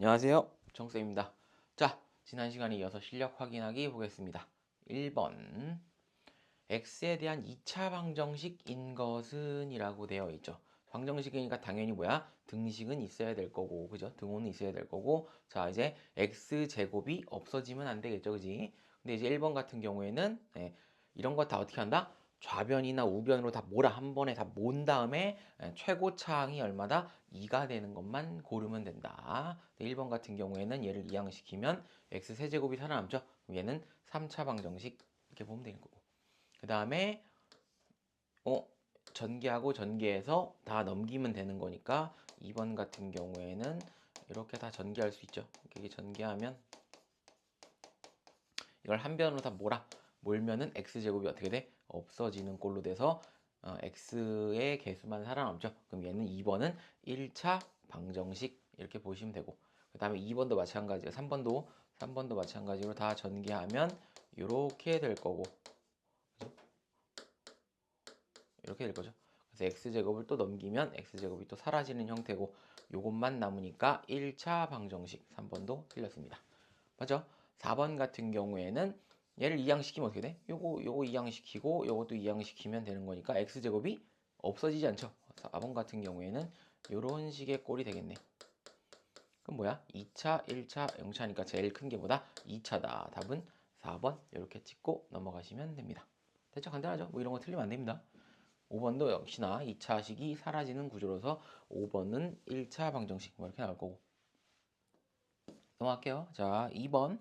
안녕하세요. 정쌤입니다. 자, 지난 시간에 이어서 실력 확인하기 보겠습니다. 1번. x에 대한 2차 방정식인 것은 이라고 되어 있죠. 방정식이니까 당연히 뭐야? 등식은 있어야 될 거고, 그죠? 등호는 있어야 될 거고. 자, 이제 x제곱이 없어지면 안 되겠죠, 그지? 근데 이제 1번 같은 경우에는 이런 거 다 어떻게 한다? 좌변이나 우변으로 다 몰아 한 번에 다 모은 다음에 최고차항이 얼마다? 2가 되는 것만 고르면 된다. 1번 같은 경우에는 얘를 이항시키면 x세제곱이 살아남죠. 그럼 얘는 3차 방정식 이렇게 보면 되는 거고. 그 다음에 전개하고 전개해서 다 넘기면 되는 거니까 2번 같은 경우에는 이렇게 다 전개할 수 있죠. 이렇게 전개하면 이걸 한 변으로 다 몰면은 x제곱이 어떻게 돼? 없어지는 꼴로 돼서 x의 개수만 살아남죠. 그럼 얘는 2번은 1차 방정식 이렇게 보시면 되고, 그 다음에 2번도 마찬가지예요. 3번도 마찬가지로 다 전개하면 이렇게 될 거고, 이렇게 될 거죠. 그래서 x제곱을 또 넘기면 x제곱이 또 사라지는 형태고, 요것만 남으니까 1차 방정식. 3번도 틀렸습니다. 맞죠? 4번 같은 경우에는 얘를 이항시키면 어떻게 돼? 요거 이항시키고 요것도 이항시키면 되는 거니까 x제곱이 없어지지 않죠? 4번 같은 경우에는 요런 식의 꼴이 되겠네. 그럼 뭐야? 2차, 1차, 0차니까 제일 큰 게 보다 2차다. 답은 4번 이렇게 찍고 넘어가시면 됩니다. 대충 간단하죠? 뭐 이런 거 틀리면 안 됩니다. 5번도 역시나 2차식이 사라지는 구조로서 5번은 1차 방정식 뭐 이렇게 나올 거고. 넘어갈게요. 자, 2번.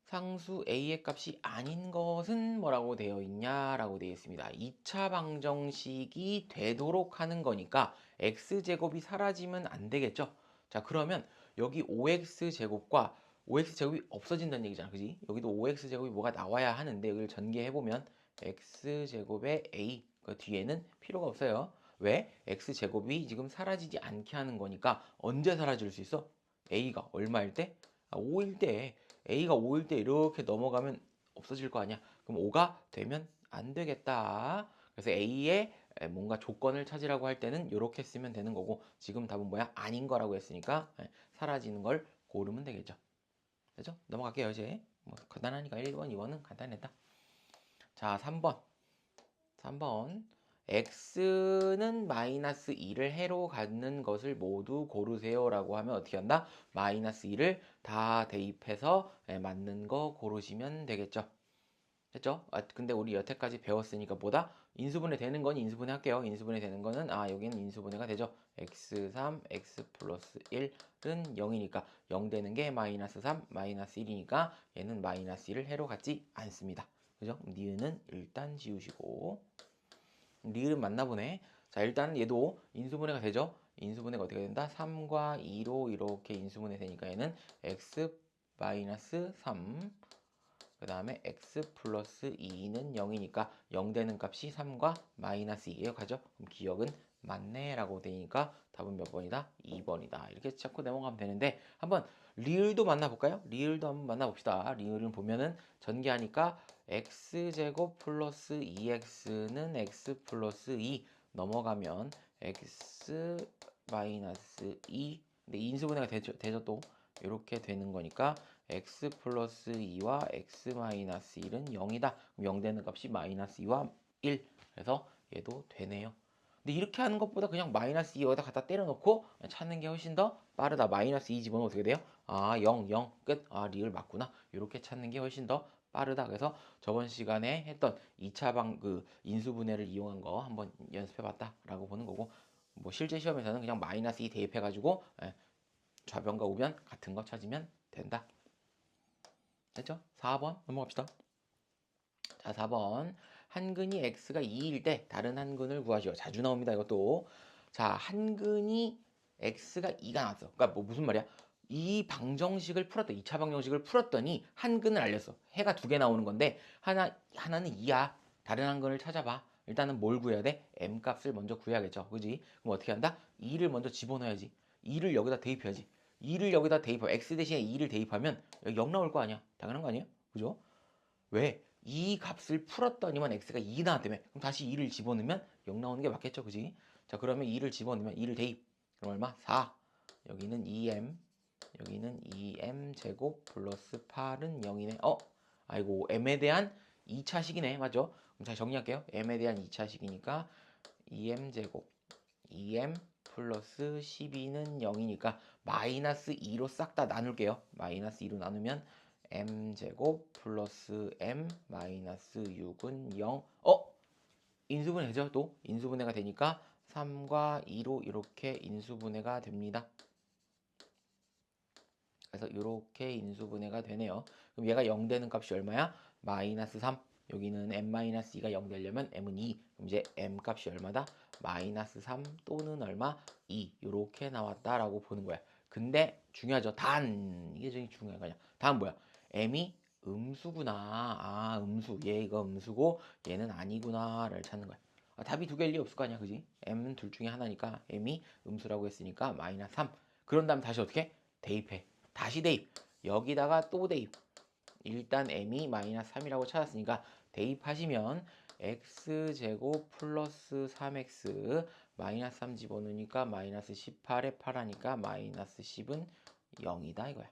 상수 a의 값이 아닌 것은 뭐라고 되어 있냐라고 되어 있습니다. 2차 방정식이 되도록 하는 거니까 x제곱이 사라지면 안 되겠죠. 자, 그러면 여기 5x제곱과 5x제곱이 없어진다는 얘기잖아. 그지? 여기도 5x제곱이 뭐가 나와야 하는데 여기를 전개해보면 x제곱의 a 그 뒤에는 필요가 없어요. 왜? x제곱이 지금 사라지지 않게 하는 거니까 언제 사라질 수 있어? a가 얼마일 때? 5일 때. a가 5일 때 이렇게 넘어가면 없어질 거 아니야. 그럼 5가 되면 안 되겠다. 그래서 a의 뭔가 조건을 찾으라고 할 때는 이렇게 쓰면 되는 거고, 지금 답은 뭐야? 아닌 거라고 했으니까 사라지는 걸 고르면 되겠죠. 그죠? 넘어갈게요, 이제. 뭐 간단하니까 1번, 2번은 간단했다. 자, 3번. 3번. x는 마이너스 2를 해로 갖는 것을 모두 고르세요 라고 하면 어떻게 한다? 마이너스 2를 다 대입해서 맞는 거 고르시면 되겠죠. 됐죠? 근데 우리 여태까지 배웠으니까 뭐다? 인수분해 되는 건 인수분해 할게요. 인수분해 되는 거는 여기는 인수분해가 되죠. x3, x 플러스 1은 0이니까 0 되는 게 마이너스 3, 마이너스 1이니까 얘는 마이너스 1을 해로 갖지 않습니다. 그죠? 니은은 일단 지우시고, 리을은 맞나 보네. 자, 일단 얘도 인수분해가 되죠. 인수분해가 어떻게 된다? 3과 2로 이렇게 인수분해 되니까 얘는 x 마이너스 3, 그 다음에 x 플러스 2는 0이니까 0 되는 값이 3과 마이너스 2예요. 가죠? 그럼 기억은 맞네 라고 되니까 답은 몇 번이다? 2번이다. 이렇게 자꾸 넘어가면 되는데, 한번 리을도 만나볼까요? 리을도 한번 만나봅시다. 리을은 보면은 전개하니까 x제곱 플러스 2x는 x 플러스 2 넘어가면 x 마이너스 2, 근데 인수분해가 되죠 또. 이렇게 되는 거니까 x 플러스 2와 x 마이너스 1은 0이다. 그럼 0 되는 값이 마이너스 2와 1. 그래서 얘도 되네요. 근데 이렇게 하는 것보다 그냥 마이너스 2 여기다 갖다 때려놓고 찾는 게 훨씬 더 빠르다. 마이너스 2 집어넣으면 어떻게 돼요? 0, 0, 끝. 리을 맞구나. 이렇게 찾는 게 훨씬 더 빠르다. 그래서 저번 시간에 했던 2차 인수분해를 이용한 거 한번 연습해봤다라고 보는 거고, 뭐 실제 시험에서는 그냥 마이너스 2 대입해가지고 좌변과 우변 같은 거 찾으면 된다. 됐죠? 4번 넘어갑시다. 자, 4번. 한근이 x가 2일 때 다른 한근을 구하시오. 자주 나옵니다, 이것도. 자, 한근이 x가 2가 나왔어. 그러니까 뭐 무슨 말이야? 이 방정식을 풀었다. 2차 방정식을 풀었더니 한근을 알렸어. 해가 두 개 나오는 건데 하나는 2야. 다른 한근을 찾아봐. 일단은 뭘 구해야 돼? m 값을 먼저 구해야겠죠. 그지? 그럼 어떻게 한다? 2를 먼저 집어넣어야지. 2를 여기다 대입해야지. 2를 여기다 대입하면 x 대신에 2를 대입하면 여기 0 나올 거 아니야. 당연한 거 아니에요? 그죠? 왜? 이 값을 풀었더니만 x가 2 나왔다며. 그럼 다시 2를 집어넣으면 0 나오는 게 맞겠죠, 그지? 자, 그러면 2를 집어넣으면 2를 대입. 그럼 얼마? 4. 여기는 2m 여기는 2m제곱 플러스 8은 0이네. 아이고 m에 대한 2차식이네. 맞죠? 그럼 다시 정리할게요. m에 대한 2차식이니까 2m제곱 2m 플러스 12는 0이니까 마이너스 2로 싹 다 나눌게요. 마이너스 2로 나누면 m제곱 플러스 m 마이너스 6은 0. 인수분해죠. 또 인수분해가 되니까 3과 2로 이렇게 인수분해가 됩니다. 그래서 이렇게 인수분해가 되네요. 그럼 얘가 0 되는 값이 얼마야? 마이너스 3. 여기는 m-2가 0 되려면 m은 2. 그럼 이제 m 값이 얼마다? 마이너스 3 또는 얼마? 2. 이렇게 나왔다라고 보는 거야. 근데 중요하죠. 단. 이게 되게 중요한 거냐. 단 뭐야? m이 음수구나. 아, 음수. 얘 이거 음수고 얘는 아니구나를 찾는 거야. 답이 두 개일 리 없을 거 아니야. 그지? m은 둘 중에 하나니까 m이 음수라고 했으니까 마이너스 3. 그런 다음 다시 어떻게? 대입해. 다시 대입. 여기다가 또 대입. 일단 m이 마이너스 3이라고 찾았으니까 대입하시면 x제곱 플러스 3x 마이너스 3 집어넣으니까 마이너스 18에 8하니까 마이너스 10은 0이다 이거야.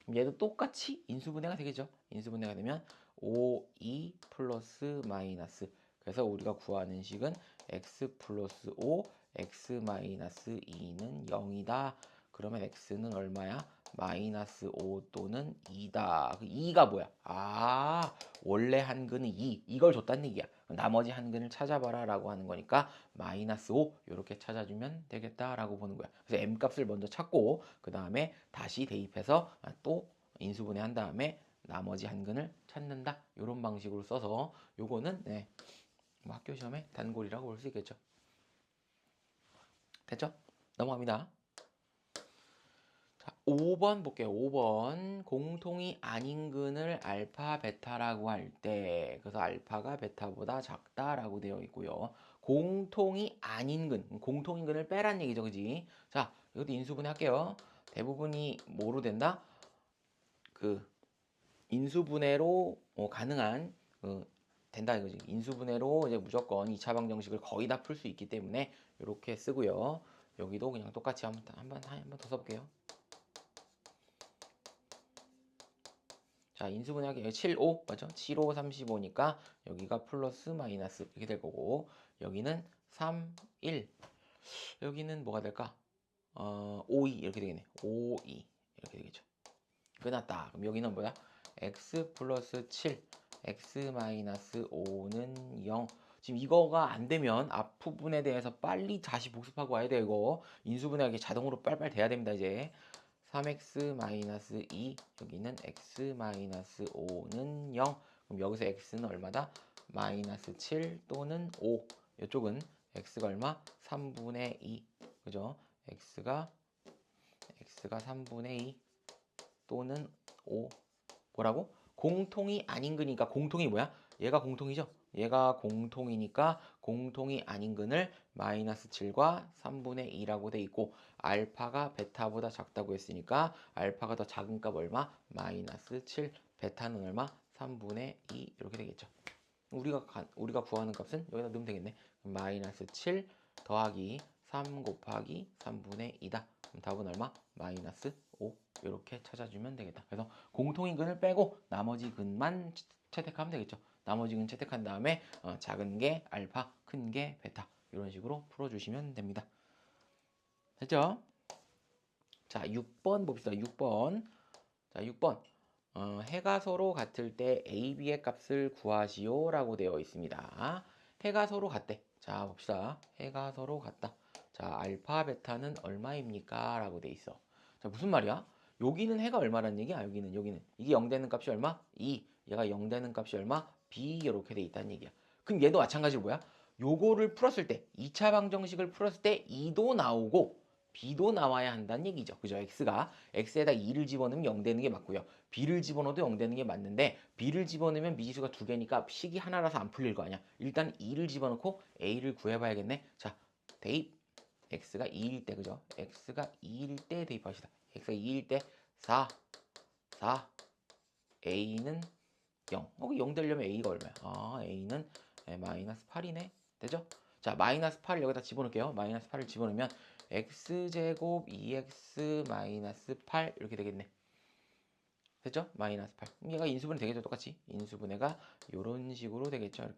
그럼 얘도 똑같이 인수분해가 되겠죠. 인수분해가 되면 5, 2 플러스 마이너스. 그래서 우리가 구하는 식은 x 플러스 5, x 마이너스 2는 0이다. 그러면 x는 얼마야? 마이너스 5 또는 2다. 2가 뭐야? 아, 원래 한근은 2. 이걸 줬다는 얘기야. 나머지 한근을 찾아봐라 라고 하는 거니까 마이너스 5 이렇게 찾아주면 되겠다라고 보는 거야. 그래서 m 값을 먼저 찾고 그 다음에 다시 대입해서 또 인수분해 한 다음에 나머지 한근을 찾는다. 이런 방식으로 써서 요거는 뭐 학교 시험에 단골이라고 볼 수 있겠죠. 됐죠? 넘어갑니다. 자, 5번 볼게요. 5번 공통이 아닌 근을 알파 베타라고 할 때 그래서 알파가 베타보다 작다라고 되어 있고요. 공통이 아닌 근, 공통인 근을 빼란 얘기죠. 그지? 자, 이것도 인수분해 할게요. 대부분이 뭐로 된다? 그 인수분해로 가능한 된다 이거지. 인수분해로 이제 무조건 2차 방정식을 거의 다 풀 수 있기 때문에 이렇게 쓰고요. 여기도 그냥 똑같이 한번 더 써볼게요. 자, 인수분해하기 7, 5 맞죠? 7, 5, 35니까 여기가 플러스 마이너스 이렇게 될 거고 여기는 3, 1 여기는 뭐가 될까? 5, 2 이렇게 되겠네. 5, 2 이렇게 되겠죠. 끝났다. 그럼 여기는 뭐야? x 플러스 7 x 마이너스 5는 0. 지금 이거가 안 되면 앞부분에 대해서 빨리 다시 복습하고 와야 돼요. 이거 인수분해하기 자동으로 빨빨 돼야 됩니다. 이제 3x 마이너스 2 여기는 x 마이너스 5는 0. 그럼 여기서 x는 얼마다? 마이너스 7 또는 5. 이쪽은 x가 얼마? 3분의 2. 그죠? x가 3분의 2 또는 5. 뭐라고? 공통이 아닌 근이니까 공통이 뭐야? 얘가 공통이죠? 얘가 공통이니까 공통이 아닌 근을 마이너스 7과 3분의 2라고 돼 있고 알파가 베타보다 작다고 했으니까 알파가 더 작은 값 얼마? 마이너스 7 베타는 얼마? 3분의 2 이렇게 되겠죠. 우리가 구하는 값은 여기다 넣으면 되겠네. 마이너스 7 더하기 3 곱하기 3분의 2다. 그럼 답은 얼마? 마이너스 5 이렇게 찾아주면 되겠다. 그래서 공통인 근을 빼고 나머지 근만 채택하면 되겠죠. 나머지 근 채택한 다음에 작은 게 알파, 큰 게 베타 이런 식으로 풀어주시면 됩니다. 됐죠? 자, 6번 봅시다. 6번. 자, 6번. 해가 서로 같을 때 A, B의 값을 구하시오 라고 되어 있습니다. 해가 서로 같대. 자, 봅시다. 해가 서로 같다. 자, 알파, 베타는 얼마입니까? 라고 돼 있어. 자, 무슨 말이야? 여기는 해가 얼마란 얘기야? 여기는. 이게 0 되는 값이 얼마? 2. 얘가 0 되는 값이 얼마? B 이렇게 돼 있다는 얘기야. 그럼 얘도 마찬가지로 뭐야? 요거를 풀었을 때, 2차 방정식을 풀었을 때 2도 나오고 B도 나와야 한다는 얘기죠. 그죠? X에다 2를 집어넣으면 0 되는 게 맞고요. B를 집어넣어도 0 되는 게 맞는데 B를 집어넣으면 미지수가 두 개니까 식이 하나라서 안 풀릴 거 아니야. 일단 2를 집어넣고 A를 구해봐야겠네. 자, 대입. X가 2일 때, 그죠? X가 2일 때 대입합시다. X가 2일 때 4, A는 0. 0 되려면 A가 얼마야? A는 마이너스 8이네. 되죠? 자, 마이너스 8을 여기다 집어넣을게요. 마이너스 8을 집어넣으면 x제곱 2x-8 이렇게 되겠네. 됐죠? 마이너스 8. 얘가 인수분해 되겠죠? 똑같이. 인수분해가 이런 식으로 되겠죠?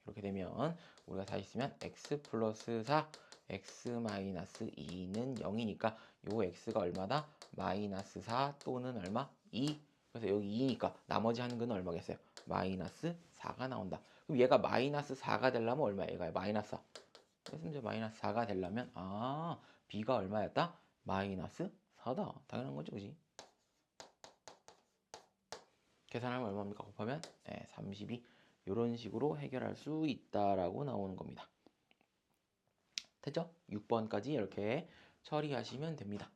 이렇게 되면 우리가 다시 쓰면 x 플러스 4, x 마이너스 2는 0이니까 요 x가 얼마다? 마이너스 4 또는 얼마? 2. 그래서 여기 2니까 나머지 하는 건 얼마겠어요? 마이너스 4가 나온다. 그럼 얘가 마이너스 4가 되려면 얼마야? 얘가 마이너스 4. 그래서 이제 마이너스 4가 되려면 b가 얼마였다? 마이너스 4다. 당연한 거죠, 그지? 계산하면 얼마입니까? 곱하면 32. 이런 식으로 해결할 수 있다라고 나오는 겁니다. 됐죠? 6번까지 이렇게 처리하시면 됩니다.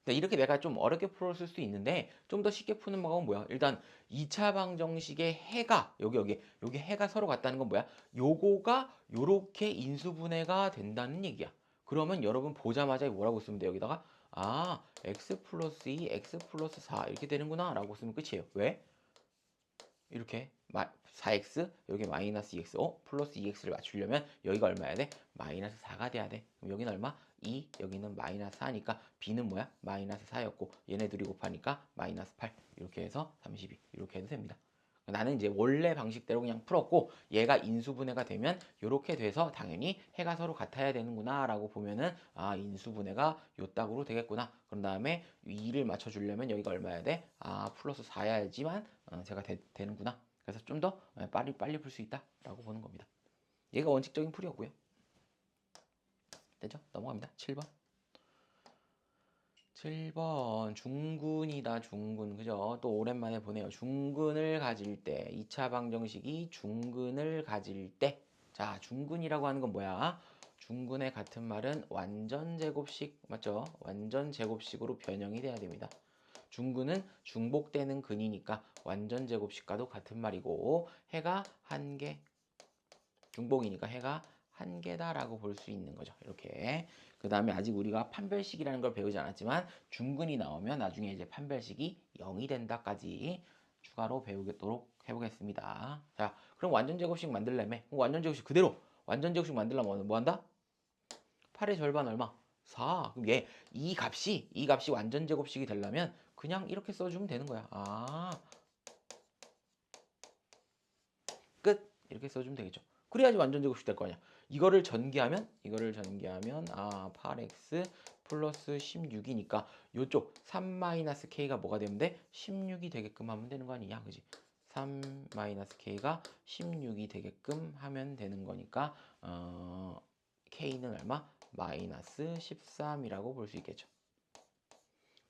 이렇게 내가 좀 어렵게 풀었을 수도 있는데 좀 더 쉽게 푸는 방법은 뭐야? 일단 2차 방정식의 해가 여기 해가 서로 같다는 건 뭐야? 요거가 요렇게 인수분해가 된다는 얘기야. 그러면 여러분 보자마자 뭐라고 쓰면 돼? 여기다가 x 플러스 2, x 플러스 4 이렇게 되는구나 라고 쓰면 끝이에요. 왜? 이렇게 4x 여기 마이너스 2x 플러스 2x를 맞추려면 여기가 얼마야 돼? 마이너스 4가 돼야 돼. 그럼 여기는 얼마? 2 여기는 마이너스 4니까 b는 뭐야? 마이너스 4였고 얘네 둘이 곱하니까 마이너스 8 이렇게 해서 32 이렇게 해도 됩니다. 나는 이제 원래 방식대로 그냥 풀었고 얘가 인수분해가 되면 이렇게 돼서 당연히 해가 서로 같아야 되는구나 라고 보면은 인수분해가 요 딱으로 되겠구나. 그런 다음에 2를 맞춰주려면 여기가 얼마야 돼? 플러스 4야지만 제가 되는구나. 그래서 좀 더 빨리 풀 수 있다 라고 보는 겁니다. 얘가 원칙적인 풀이었고요. 되죠? 넘어갑니다. 7번. 7번 중근이다. 중근 그죠? 또 오랜만에 보네요. 중근을 가질 때 2차 방정식이 중근을 가질 때 자 중근이라고 하는 건 뭐야? 중근의 같은 말은 완전 제곱식 맞죠? 완전 제곱식으로 변형이 돼야 됩니다. 중근은 중복되는 근이니까 완전 제곱식과도 같은 말이고 해가 한 개 중복이니까 해가 한 개다라고 볼 수 있는 거죠. 이렇게. 그 다음에 아직 우리가 판별식이라는 걸 배우지 않았지만 중근이 나오면 나중에 이제 판별식이 0이 된다까지 추가로 배우도록 해보겠습니다. 자, 그럼 완전 제곱식 만들려면 완전 제곱식 그대로 완전 제곱식 만들려면 뭐 한다? 8의 절반 얼마? 4. 그럼 이 값이 완전 제곱식이 되려면 그냥 이렇게 써주면 되는 거야. 끝. 이렇게 써주면 되겠죠. 그래야지 완전 제곱식 될 거 아니야. 이거를 전개하면 8x 플러스 16이니까 요쪽 3-k가 뭐가 되면 돼? 16이 되게끔 하면 되는 거 아니냐. 그지? 3-k가 16이 되게끔 하면 되는 거니까 k는 얼마? 마이너스 13이라고 볼 수 있겠죠.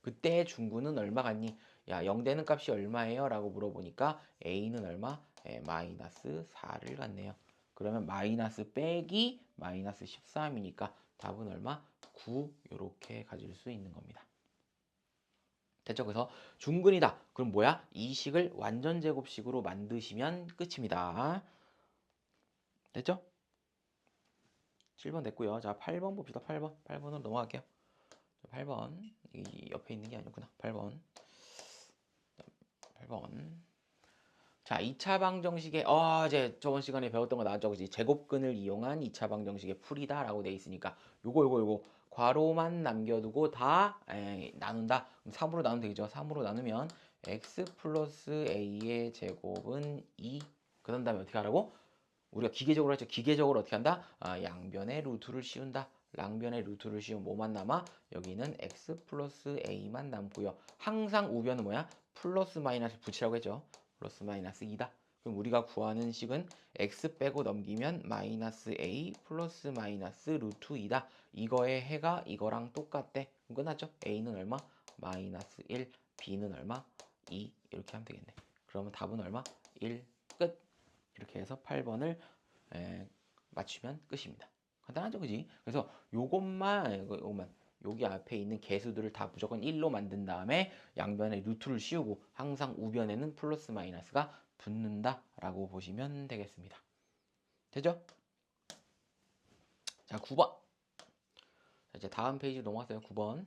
그때 중근은 얼마 같니? 야, 0 되는 값이 얼마예요? 라고 물어보니까 a는 얼마? 마이너스 4를 갖네요. 그러면 마이너스 빼기 마이너스 13이니까 답은 얼마? 9 이렇게 가질 수 있는 겁니다. 됐죠? 그래서 중근이다. 그럼 뭐야? 이 식을 완전 제곱식으로 만드시면 끝입니다. 됐죠? 7번 됐고요. 자, 8번 봅시다. 8번으로 넘어갈게요. 8번 이 옆에 있는 게 아니구나. 8번. 자, 2차 방정식의 이제 저번 시간에 배웠던 거 나왔죠. 그지? 제곱근을 이용한 2차 방정식의 풀이다라고 돼 있으니까 요거 괄호만 남겨두고 다 나눈다. 그럼 3으로 나누면 되겠죠. 3으로 나누면 x 플러스 a의 제곱은 2. 그런 다음에 어떻게 하라고? 우리가 기계적으로 했죠. 기계적으로 어떻게 한다? 양변에 루트를 씌운다. 양변에 루트를 씌우면 뭐만 남아? 여기는 x 플러스 a만 남고요. 항상 우변은 뭐야? 플러스 마이너스 붙이라고 했죠. 플러스 마이너스 2다. 그럼 우리가 구하는 식은 x 빼고 넘기면 마이너스 a 플러스 마이너스 루트 2다. 이거의 해가 이거랑 똑같대. 그럼 끝났죠? a는 얼마? 마이너스 1, b는 얼마? 2 이렇게 하면 되겠네. 그러면 답은 얼마? 1 끝. 이렇게 해서 8번을 맞추면 끝입니다. 간단하죠, 그지? 그래서 요것만 여기 앞에 있는 개수들을 다 무조건 1로 만든 다음에 양변에 루트를 씌우고 항상 우변에는 플러스 마이너스가 붙는다라고 보시면 되겠습니다. 되죠? 자, 9번. 자, 이제 다음 페이지 넘어갔어요. 9번.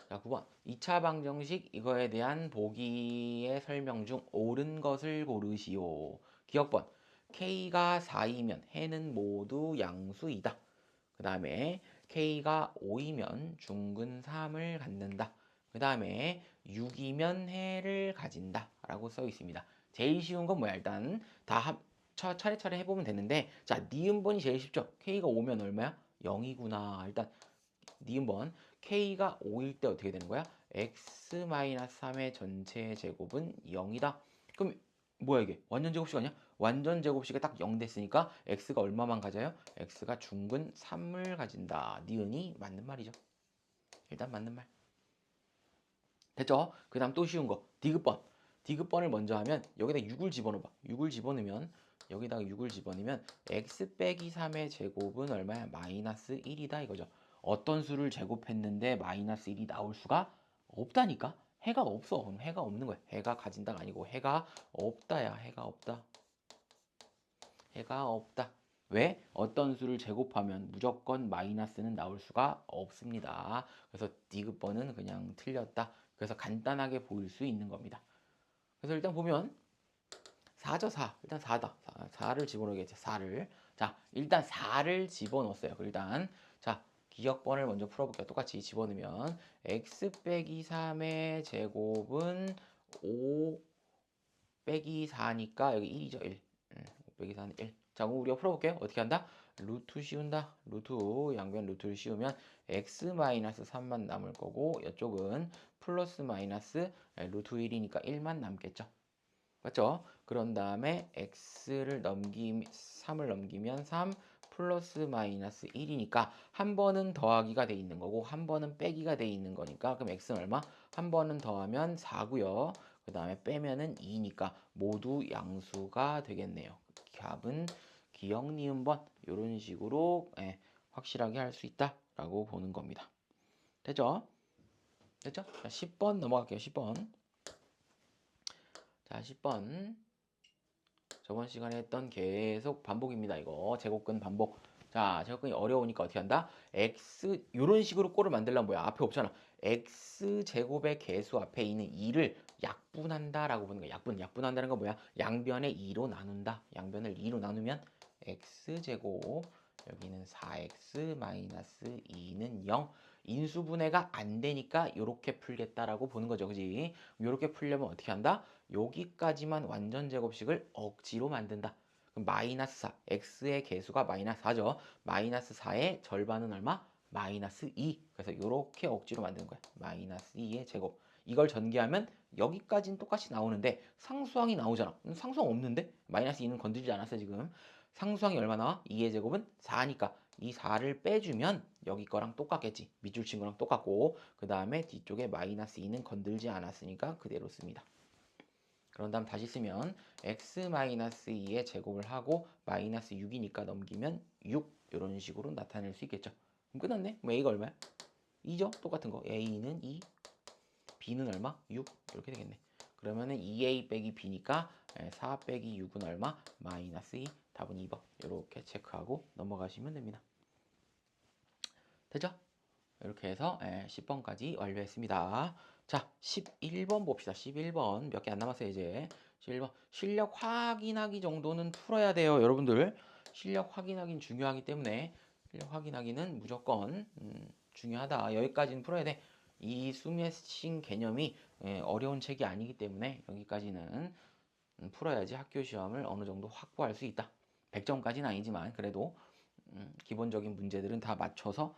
자, 9번. 2차 방정식 이거에 대한 보기의 설명 중 옳은 것을 고르시오. 기억번. K가 4이면 해는 모두 양수이다. 그 다음에 K가 5이면 중근 3을 갖는다. 그 다음에 6이면 해를 가진다 라고 써 있습니다. 제일 쉬운 건 뭐야? 일단 다 차례차례 해보면 되는데, 자, 니은번이 제일 쉽죠? K가 5면 얼마야? 0이구나. 일단 니은번 K가 5일 때 어떻게 되는 거야? x-3의 전체 제곱은 0이다. 그럼 뭐야 이게? 완전 제곱식 아니야? 완전 제곱식이 딱 0 됐으니까 x가 얼마만 가져요? x가 중근 3을 가진다. 니은이 맞는 말이죠. 일단 맞는 말. 됐죠? 그 다음 또 쉬운 거. 디귿번. 디귿번을 먼저 하면 여기다 6을 집어넣어봐. 6을 집어넣으면 여기다가 6을 집어넣으면 x 빼기 3의 제곱은 얼마야? 마이너스 1이다 이거죠. 어떤 수를 제곱했는데 마이너스 1이 나올 수가 없다니까? 해가 없어. 그럼 해가 없는 거야. 해가 가진다가 아니고 해가 없다야. 해가 없다. 해가 없다. 왜? 어떤 수를 제곱하면 무조건 마이너스는 나올 수가 없습니다. 그래서 디귿번은 그냥 틀렸다. 그래서 간단하게 보일 수 있는 겁니다. 그래서 일단 보면 4죠, 4. 일단 4다. 4를 집어넣겠죠, 4를. 자, 일단 4를 집어넣었어요. 일단 자, 기억번을 먼저 풀어볼게요. 똑같이 집어넣으면 x 빼기 3의 제곱은 5 빼기 4니까 여기 1이죠, 1. 5 빼기 4는 1. 자, 그럼 우리가 풀어볼게요. 어떻게 한다? 루트 씌운다. 루트, 양변 루트를 씌우면 x-3만 남을 거고 이쪽은 플러스 마이너스 루트 1이니까 1만 남겠죠. 맞죠? 그런 다음에 x를 3을 넘기면 3 플러스 마이너스 1이니까 한 번은 더하기가 돼 있는 거고 한 번은 빼기가 돼 있는 거니까 그럼 x는 얼마? 한 번은 더하면 4고요. 그 다음에 빼면은 2니까 모두 양수가 되겠네요. 답은 기억 니은 번 이런 식으로 확실하게 할 수 있다라고 보는 겁니다. 됐죠? 됐죠? 자, 10번 넘어갈게요. 10번. 자, 10번. 저번 시간에 했던 계속 반복입니다. 이거 제곱근 반복. 자, 제곱근이 어려우니까 어떻게 한다? x 이런 식으로 꼴을 만들려면 뭐야? 앞에 없잖아. x 제곱의 개수 앞에 있는 2를 약분한다라고 보는 거야. 약분한다는 건 뭐야? 양변에 2로 나눈다. 양변을 2로 나누면 x 제곱 여기는 4x 마이너스 2는 0. 인수분해가 안 되니까 이렇게 풀겠다라고 보는 거죠. 그지? 이렇게 풀려면 어떻게 한다? 여기까지만 완전 제곱식을 억지로 만든다. 그럼 마이너스 4, x의 개수가 마이너스 4죠. 마이너스 4의 절반은 얼마? 마이너스 2. 그래서 이렇게 억지로 만드는 거야. 마이너스 2의 제곱. 이걸 전개하면 여기까지는 똑같이 나오는데 상수항이 나오잖아. 상수항 없는데? 마이너스 2는 건드리지 않았어 지금. 상수항이 얼마 나와? 2의 제곱은 4니까 이 4를 빼주면 여기 거랑 똑같겠지. 밑줄 친 거랑 똑같고 그 다음에 뒤쪽에 마이너스 2는 건들지 않았으니까 그대로 씁니다. 그런 다음 다시 쓰면 x-2의 제곱을 하고 마이너스 6이니까 넘기면 6 이런 식으로 나타낼 수 있겠죠. 그럼 끝났네. 그럼 a가 얼마야? 2죠. 똑같은 거. a는 2, b는 얼마? 6 이렇게 되겠네. 그러면은 2a 빼기 b니까 4 빼기 6은 얼마? 마이너스 2. 답은 2번. 이렇게 체크하고 넘어가시면 됩니다. 됐죠? 이렇게 해서 10번까지 완료했습니다. 자, 11번 봅시다. 11번 몇 개 안 남았어요, 이제. 11번 실력 확인하기 정도는 풀어야 돼요, 여러분들. 실력 확인하기는 중요하기 때문에 실력 확인하기는 무조건 중요하다. 여기까지는 풀어야 돼. 이 수매싱 개념이 어려운 책이 아니기 때문에 여기까지는 풀어야지 학교 시험을 어느 정도 확보할 수 있다. 100점까지는 아니지만 그래도 기본적인 문제들은 다 맞춰서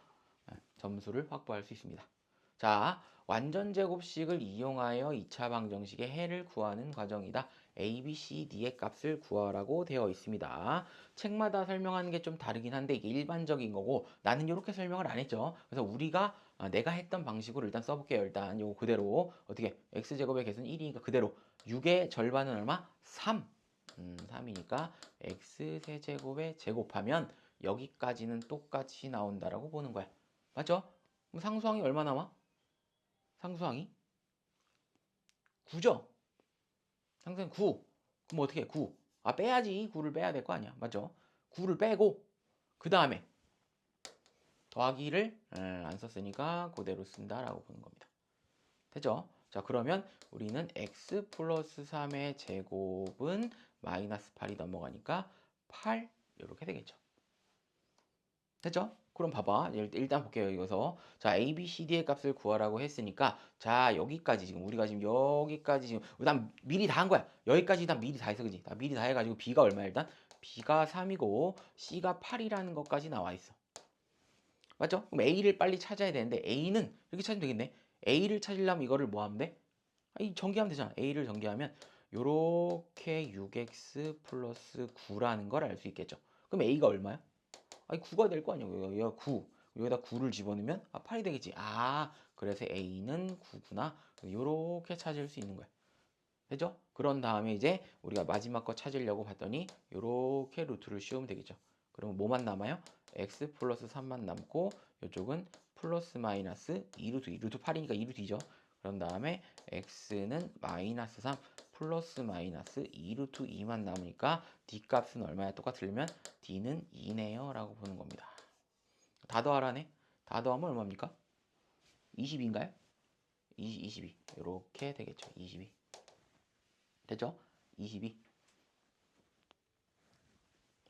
점수를 확보할 수 있습니다. 자, 완전 제곱식을 이용하여 2차 방정식의 해를 구하는 과정이다. A, B, C, D의 값을 구하라고 되어 있습니다. 책마다 설명하는 게 좀 다르긴 한데 이게 일반적인 거고 나는 이렇게 설명을 안 했죠. 그래서 우리가 내가 했던 방식으로 일단 써볼게요. 일단 요거 그대로 어떻게 x제곱의 개수는 1이니까 그대로 6의 절반은 얼마? 3. 3이니까 x 세제곱에 제곱하면 여기까지는 똑같이 나온다라고 보는 거야. 맞죠? 그럼 상수항이 얼마 나와? 상수항이 9죠? 상수항 9. 그럼 어떻게 해? 9. 아, 빼야지. 9를 빼야 될 거 아니야. 맞죠? 9를 빼고 그 다음에 더하기를 안 썼으니까 그대로 쓴다라고 보는 겁니다. 됐죠? 자, 그러면 우리는 x 플러스 3의 제곱은 마이너스 8이 넘어가니까 8 이렇게 되겠죠. 됐죠? 그럼 봐봐. 일단 볼게요. 이거서. 자, A, B, C, D의 값을 구하라고 했으니까 자, 여기까지 지금 우리가 지금 여기까지 지금 난 미리 다 한 거야. 여기까지 난 미리 다 했어. 그지? 다 미리 다 해가지고 B가 얼마야 일단? B가 3이고 C가 8이라는 것까지 나와 있어. 맞죠? 그럼 A를 빨리 찾아야 되는데 A는 이렇게 찾으면 되겠네. A를 찾으려면 이거를 뭐 하면 돼? 이 전개하면 되잖아. A를 전개하면 요렇게 6x 플러스 9라는 걸 알 수 있겠죠. 그럼 A가 얼마야? 아니 9가 될 거 아니야. 여기가 9. 여기다 9를 집어넣으면 8이 되겠지. 아, 그래서 A는 9구나. 요렇게 찾을 수 있는 거야. 되죠? 그런 다음에 이제 우리가 마지막 거 찾으려고 봤더니 요렇게 루트를 씌우면 되겠죠. 그러면 뭐만 남아요? x 플러스 3만 남고 이쪽은 플러스 마이너스 2루트 2루트 8이니까 2루트이죠. 그런 다음에 x는 마이너스 3 플러스 마이너스 2루트 2만 남으니까 d 값은 얼마야? 똑같으려면 d는 2네요 라고 보는 겁니다. 다 더하라네. 다 더하면 얼마입니까? 20인가요? 22 이렇게 되겠죠. 22 되죠? 22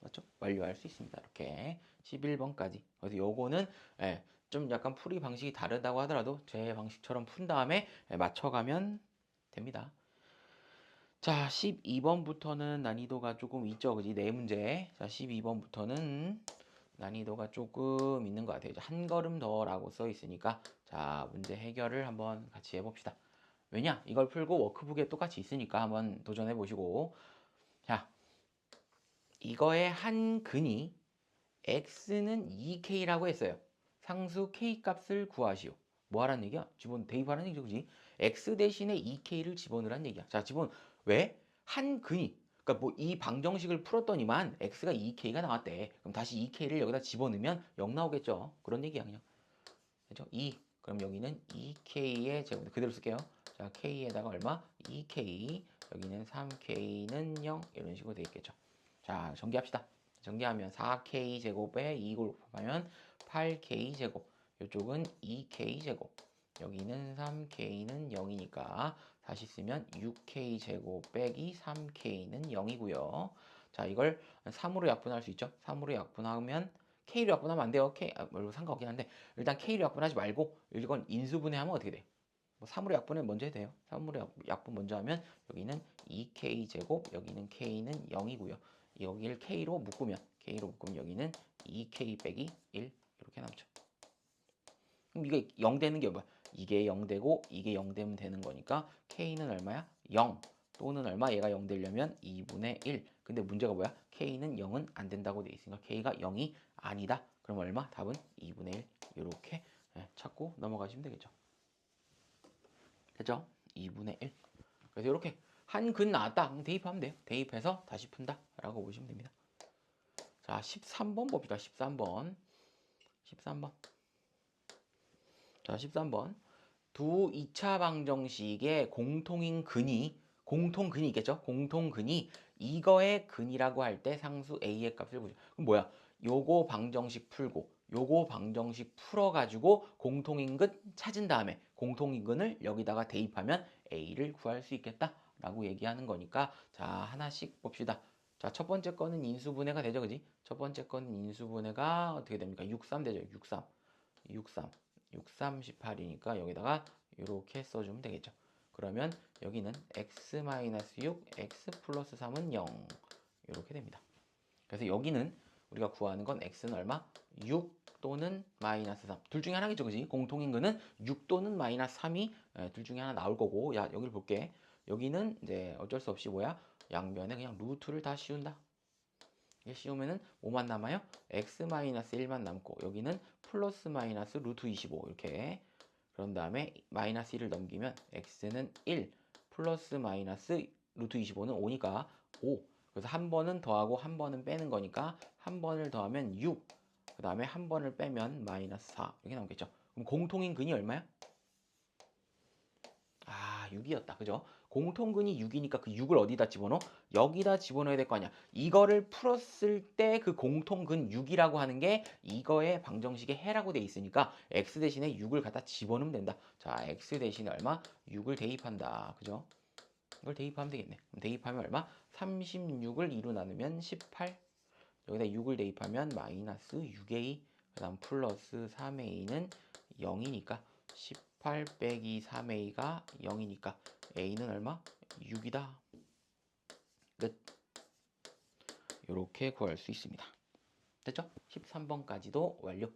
맞죠? 완료할 수 있습니다. 이렇게 11번까지. 그래서 요거는 좀 약간 풀이 방식이 다르다고 하더라도 제 방식처럼 푼 다음에 맞춰가면 됩니다. 자, 12번부터는 난이도가 조금 있죠. 그지? 네 문제. 자, 12번부터는 난이도가 조금 있는 것 같아요. 한 걸음 더라고 써 있으니까 자, 문제 해결을 한번 같이 해봅시다. 왜냐? 이걸 풀고 워크북에 똑같이 있으니까 한번 도전해 보시고 자, 이거의 한 근이 x는 2k라고 했어요. 상수 k 값을 구하시오. 뭐 하라는 얘기야? 대입하라는 얘기죠, 그지? x 대신에 2k를 집어넣으라는 얘기야. 자, 왜? 한 근이 그러니까 뭐 이 방정식을 풀었더니만 x가 2k가 나왔대. 그럼 다시 2k를 여기다 집어넣으면 0 나오겠죠. 그런 얘기야, 그냥. 그죠? 2. 그럼 여기는 2k의 제곱 그대로 쓸게요. 자, k에다가 얼마? 2k. 여기는 3k는 0. 이런 식으로 되어 있겠죠. 자, 전개합시다. 전개하면 4k 제곱에 2 곱하면 8k 제곱. 이쪽은 2k 제곱. 여기는 3k는 0이니까 다시 쓰면 6k 제곱 빼기 3k는 0이고요. 자, 이걸 3으로 약분할 수 있죠. 3으로 약분하면 k로 약분하면 안 돼요. 물론 상관없긴 한데 일단 k로 약분하지 말고 이건 인수분해하면 어떻게 돼? 뭐 3으로 약분을 먼저 해도 돼요. 3으로 약분 먼저 하면 여기는 2k 제곱, 여기는 k는 0이고요. 여기를 k로 묶으면 여기는 2k 빼기 1 이렇게 남죠. 그럼 이게 0 되는 게 뭐야? 이게 0 되고 이게 0 되면 되는 거니까 k는 얼마야? 0 또는 얼마? 얘가 0 되려면 2분의 1. 근데 문제가 뭐야? k는 0은 안 된다고 돼 있으니까 k가 0이 아니다. 그럼 얼마? 답은 2분의 1 이렇게 찾고 넘어가시면 되겠죠. 그죠? 2분의 1. 그래서 이렇게 한 근 나왔다. 대입하면 돼요. 대입해서 다시 푼다. 라고 보시면 됩니다. 자, 13번 봅시다. 13번. 13번. 자, 13번. 두 2차 방정식의 공통근이 있겠죠? 공통근이 이거의 근이라고 할 때 상수 a의 값을 보죠. 그럼 뭐야? 요거 방정식 풀고 요거 방정식 풀어가지고 공통인근 찾은 다음에 공통인근을 여기다가 대입하면 a를 구할 수 있겠다라고 얘기하는 거니까 자, 하나씩 봅시다. 자, 첫 번째 거는 인수분해가 되죠, 그지? 첫 번째 거는 인수분해가 어떻게 됩니까? 63 되죠, 63. 63. 63, 18이니까 여기다가 이렇게 써주면 되겠죠. 그러면 여기는 x-6, x 플러스 3은 0 이렇게 됩니다. 그래서 여기는 우리가 구하는 건 x는 얼마? 6 또는 마이너스 3. 둘 중에 하나겠죠, 그지? 공통인근은 6 또는 마이너스 3이 둘 중에 하나 나올 거고, 야, 여기를 볼게. 여기는 이제 어쩔 수 없이 뭐야? 양면에 그냥 루트를 다 씌운다. 이게 씌우면은 뭐만 남아요? x-1만 남고 여기는 플러스 마이너스 루트 25 이렇게 그런 다음에 마이너스 1을 넘기면 x는 1 플러스 마이너스 루트 25는 5니까 5 그래서 한 번은 더하고 한 번은 빼는 거니까 한 번을 더하면 6 그 다음에 한 번을 빼면 마이너스 4 이렇게 나오겠죠. 그럼 공통인 근이 얼마야? 6이었다. 그죠? 공통근이 6이니까 그 6을 어디다 집어넣어? 여기다 집어넣어야 될 거 아니야. 이거를 풀었을 때 그 공통근 6이라고 하는 게 이거의 방정식의 해라고 돼 있으니까 x 대신에 6을 갖다 집어넣으면 된다. 자, x 대신에 얼마? 6을 대입한다. 그죠? 이걸 대입하면 되겠네. 그럼 대입하면 얼마? 36을 2로 나누면 18. 여기다 6을 대입하면 마이너스 6a. 그 다음 플러스 3a는 0이니까 18 빼기 3a가 0이니까 a는 얼마? 6이다. 끝. 이렇게 구할 수 있습니다. 됐죠? 13번까지도 완료.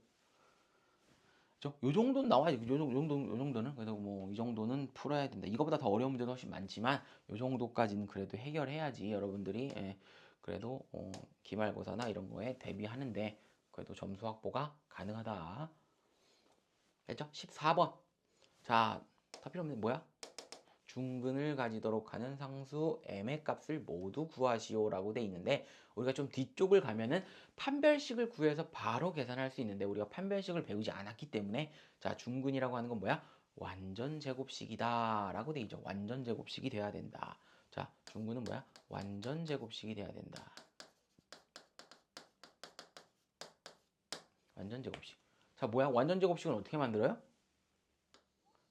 요 정도는 나와야지. 요 정도는. 그래서 뭐, 이 정도는 풀어야 된다. 이거보다 더 어려운 문제도 훨씬 많지만, 요 정도까지는 그래도 해결해야지, 여러분들이. 예, 그래도, 기말고사나 이런 거에 대비하는데, 그래도 점수 확보가 가능하다. 됐죠? 14번. 자, 다 필요 없는 뭐야? 중근을 가지도록 하는 상수 m의 값을 모두 구하시오라고 돼 있는데 우리가 좀 뒤쪽을 가면은 판별식을 구해서 바로 계산할 수 있는데 우리가 판별식을 배우지 않았기 때문에 자 중근이라고 하는 건 뭐야? 완전 제곱식이다 라고 돼 있죠. 완전 제곱식이 돼야 된다. 자 중근은 뭐야? 완전 제곱식이 돼야 된다. 완전 제곱식. 자 뭐야? 완전 제곱식은 어떻게 만들어요?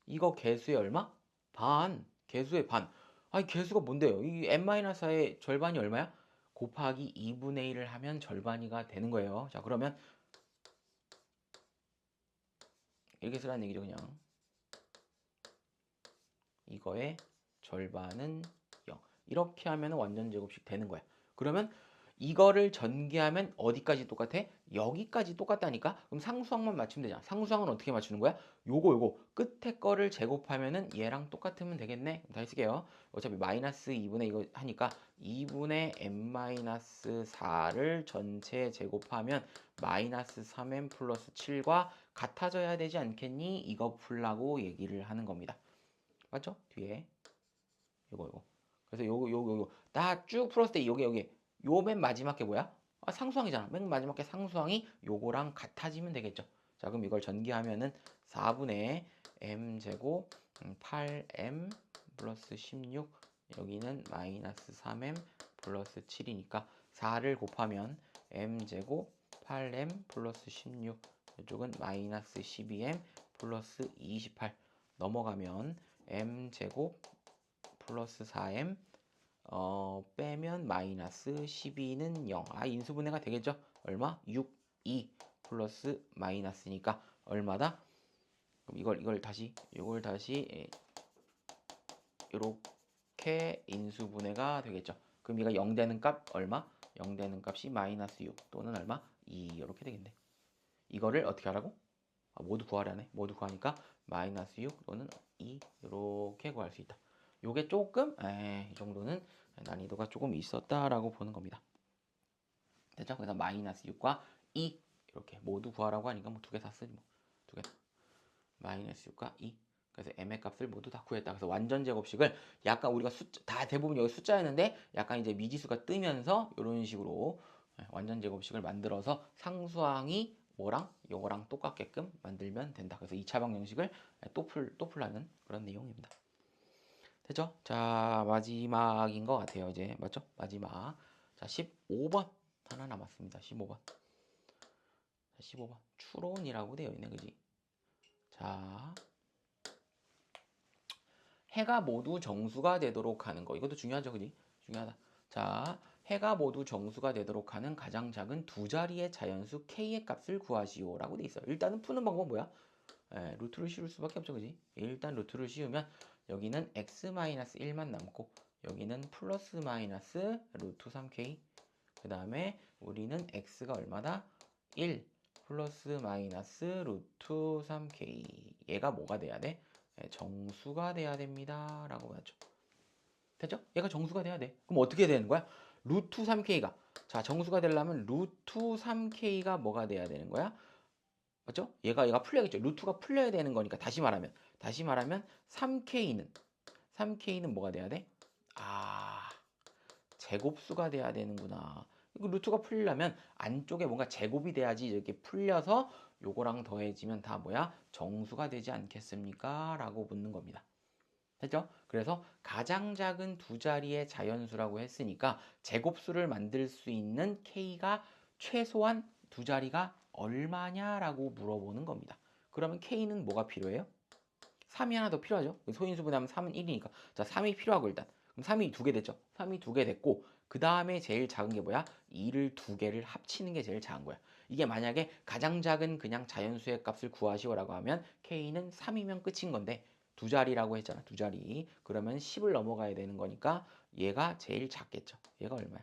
이거 개수의 얼마? 반. 개수의 반. 아니 개수가 뭔데요? 이 n-4의 절반이 얼마야? 곱하기 2분의 1을 하면 절반이가 되는 거예요. 자 그러면 이렇게 쓰라는 얘기죠 그냥. 이거의 절반은 0. 이렇게 하면 완전 제곱식 되는 거야. 그러면 이거를 전개하면 어디까지 똑같아? 여기까지 똑같다니까? 그럼 상수항만 맞추면 되잖아. 상수항은 어떻게 맞추는 거야? 요거 끝에 거를 제곱하면은 얘랑 똑같으면 되겠네. 다 쓸게요. 어차피 마이너스 2분의 이거 하니까 2분의 n-4를 전체 제곱하면 마이너스 3n 플러스 7과 같아져야 되지 않겠니? 이거 풀라고 얘기를 하는 겁니다. 맞죠? 뒤에 요거 그래서 요거 다 쭉 풀었을 때 여기 요 맨 마지막 게 뭐야? 아, 상수항이잖아. 맨 마지막 게 상수항이 요거랑 같아지면 되겠죠. 자 그럼 이걸 전개하면은 4분의 m제곱 8m 플러스 16 여기는 마이너스 3m 플러스 7이니까 4를 곱하면 m제곱 8m 플러스 16 이쪽은 마이너스 12m 플러스 28 넘어가면 m제곱 플러스 4m 빼면 마이너스 12는 0. 아 인수분해가 되겠죠? 얼마? 6, 2 플러스 마이너스니까 얼마다? 그럼 이걸 다시 이렇게 인수분해가 되겠죠. 그럼 이가 0 되는 값 얼마? 0 되는 값이 마이너스 6 또는 얼마? 2 이렇게 되겠네. 이거를 어떻게 하라고? 아, 모두 구하라네. 모두 구하니까 마이너스 6 또는 2 이렇게 구할 수 있다. 요게 조금 이 정도는 난이도가 조금 있었다라고 보는 겁니다. 됐죠? 그래서 마이너스 6과 2 이렇게 모두 구하라고 하니까 뭐 두 개 다 쓰지 뭐. 두 개 다. 마이너스 6과 2. 그래서 m의 값을 모두 다 구했다. 그래서 완전 제곱식을 약간 우리가 숫자 다 대부분 여기 숫자였는데 약간 이제 미지수가 뜨면서 이런 식으로 완전 제곱식을 만들어서 상수항이 뭐랑 요거랑 똑같게끔 만들면 된다. 그래서 2차 방정식을 또 풀라는 그런 내용입니다. 됐죠? 자, 마지막인 것 같아요. 이제 맞죠? 마지막. 자, 15번 하나 남았습니다. 15번. 15번. 추론이라고 되어 있네, 그지? 자, 해가 모두 정수가 되도록 하는 거. 이것도 중요하죠, 그지? 중요하다. 자, 해가 모두 정수가 되도록 하는 가장 작은 두 자리의 자연수 k의 값을 구하시오라고 돼 있어요. 일단은 푸는 방법은 뭐야? 루트를 씌울 수밖에 없죠, 그지? 일단 루트를 씌우면 여기는 x-1만 남고 여기는 플러스 마이너스 루트 3k 그 다음에 우리는 x가 얼마다? 1 플러스 마이너스 루트 3k 얘가 뭐가 돼야 돼? 정수가 돼야 됩니다 라고 하죠. 됐죠? 얘가 정수가 돼야 돼. 그럼 어떻게 되는 거야? 루트 3k가 자 정수가 되려면 루트 3k가 뭐가 돼야 되는 거야? 맞죠? 얘가 풀려야겠죠. 루트가 풀려야 되는 거니까 다시 말하면 3K는 뭐가 돼야 돼? 아 제곱수가 돼야 되는구나. 이거 루트가 풀리려면 안쪽에 뭔가 제곱이 돼야지 이렇게 풀려서 요거랑 더해지면 다 뭐야? 정수가 되지 않겠습니까? 라고 묻는 겁니다. 됐죠? 그래서 가장 작은 두 자리의 자연수라고 했으니까 제곱수를 만들 수 있는 K가 최소한 두 자리가 얼마냐라고 물어보는 겁니다. 그러면 K는 뭐가 필요해요? 3이 하나 더 필요하죠? 소인수분해하면 3은 1이니까. 자, 3이 필요하고 일단. 그럼 3이 두 개 됐죠? 3이 두 개 됐고 그 다음에 제일 작은 게 뭐야? 2를 두 개를 합치는 게 제일 작은 거야. 이게 만약에 가장 작은 그냥 자연수의 값을 구하시오라고 하면 k는 3이면 끝인 건데 두 자리라고 했잖아. 두 자리. 그러면 10을 넘어가야 되는 거니까 얘가 제일 작겠죠. 얘가 얼마야?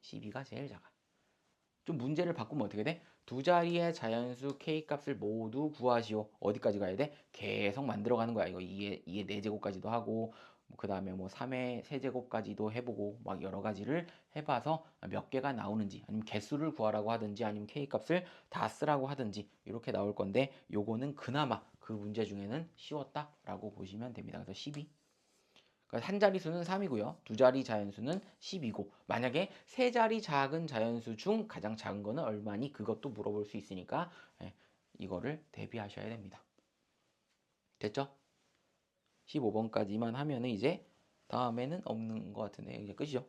12가 제일 작아. 좀 문제를 바꾸면 어떻게 돼? 두 자리의 자연수 k 값을 모두 구하시오. 어디까지 가야 돼? 계속 만들어가는 거야. 이거 2의 4제곱까지도 하고 그 다음에 뭐 3의 세제곱까지도 해보고 막 여러 가지를 해봐서 몇 개가 나오는지 아니면 개수를 구하라고 하든지 아니면 k 값을 다 쓰라고 하든지 이렇게 나올 건데 요거는 그나마 그 문제 중에는 쉬웠다라고 보시면 됩니다. 그래서 12. 그러니까 한 자리수는 3이고요. 두 자리 자연수는 10이고 만약에 세 자리 작은 자연수 중 가장 작은 거는 얼마니? 그것도 물어볼 수 있으니까 이거를 대비하셔야 됩니다. 됐죠? 15번까지만 하면은 이제 다음에는 없는 것 같은데 이제 끝이죠.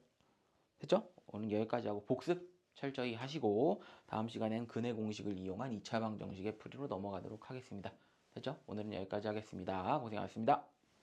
됐죠? 오늘 여기까지 하고 복습 철저히 하시고 다음 시간에는 근해 공식을 이용한 2차 방정식의 풀이로 넘어가도록 하겠습니다. 됐죠? 오늘은 여기까지 하겠습니다. 고생하셨습니다.